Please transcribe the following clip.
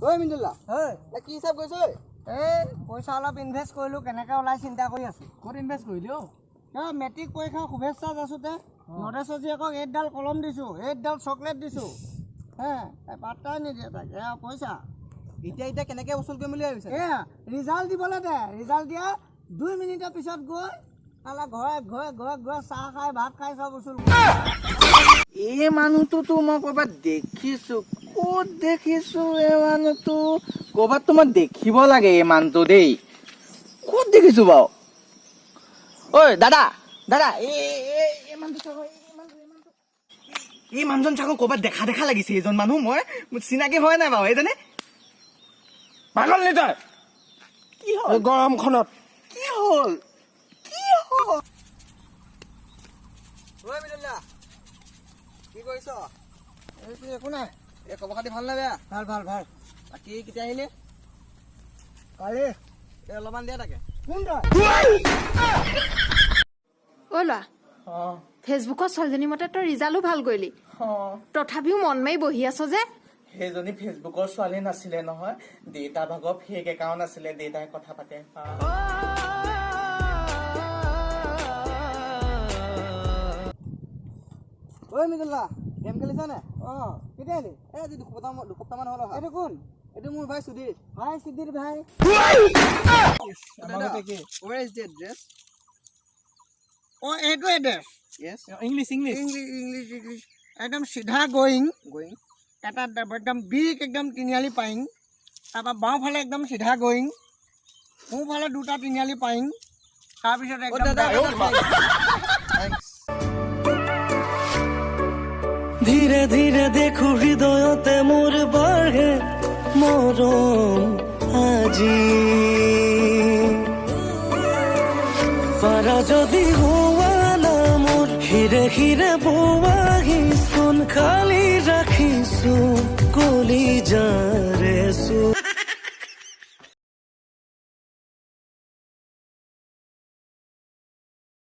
ঐ মিন্দুলা ঐ কি হিচাপ কৰিছ ঐ? পইচা অলপ ইনভেষ্ট কৰিলোঁ, কেনেকৈ ওলাই চিন্তা কৰি আছোঁ। ক'ত ইনভেষ্ট কৰিলি অ'? মেট্ৰিক পৰীক্ষাৰ শুভেচ্ছা যাচোঁতে নৰেশ জীয়েকক 8ডাল কলম দিছোঁ, 8ডাল চকলেট দিছোঁ। পাত্তাই নিদিয়ে তাকে পইচা। এতিয়া কেনেকে উচুল কৰিম বুলি ভাবিছে? ৰিজাল্ট দিবলৈ দে, ৰিজাল্ট দিয়া 2 মিনিটৰ পিছত গৈ ঘৰে ঘৰে চাহ খাই ভাত খাই চব উচুল। এই মানুহটোতো মই ক'ৰবাত দেখিছো, ক'ত দেখিছো এই মানুহটো? ক'ৰবাততো মই দেখিব লাগে এই মানুহটো দেই। ক'ত দেখিছো বাৰু? ঐ দাদা দাদা, এই মানুহটো চাব, এই মানুহজন চাব ক'ৰবাত দেখা দেখা লাগিছে। এইজন মানুহ মই চিনাকি হয় নাই বাৰু? এইজনে পাগল নি তই? কি হ'ল গৰমখনত? কি হ'ল? ঐ মিন্দুলা কি কৰিছ? একো নাই। এই খবৰ খাতি ভাল নে বেয়া? ভাল ভাল ভাল। বাকী কেতিয়া আহিলি? কালি অলপমান দিয়া তাকে। কোন তই? ঐ ল'ৰা, ফেচবুকত ছোৱালীজনীৰ মতে তই ৰিজাল্টো ভাল কৰিলি, তথাপিও মন মাৰি বহি আছ যে? সেইজনী ফেচবুকৰ ছোৱালী নাছিলে নহয়, দেউতা ভাগৰ ফেক একাউণ্ট আছিলে, দেউতাই কথা পাতে। ঐ মিন্দুলা গেম খেলিছনে? কেতিয়া আহিলি? আজি দুসপ্তাহমান হ'ল অহা। এইটো কোন? এইটো মোৰ ভাই সুধীৰ। ভাই সুধীৰ ভাই। Where is the address? এইটো এড্ৰেছ Yes. ইংলিছ ইংলিছ একদম চিধা গয়িং এটা একদম বিগ একদম তিনিআলি পাইং, তাৰপৰা বাওঁফালে একদম চিধা গয়িং, সোঁফালে 2টা তিনিআলি পাইং, তাৰপিছত একদম ধীৰে ধীৰে দেখো হৃদয়তে মোৰ বাঢ়ে মৰম আজি পাৰা যদি হোৱা না মোৰ হিৰে হিৰে বোৱাহি চোন খালি ৰাখিছো কলি যায়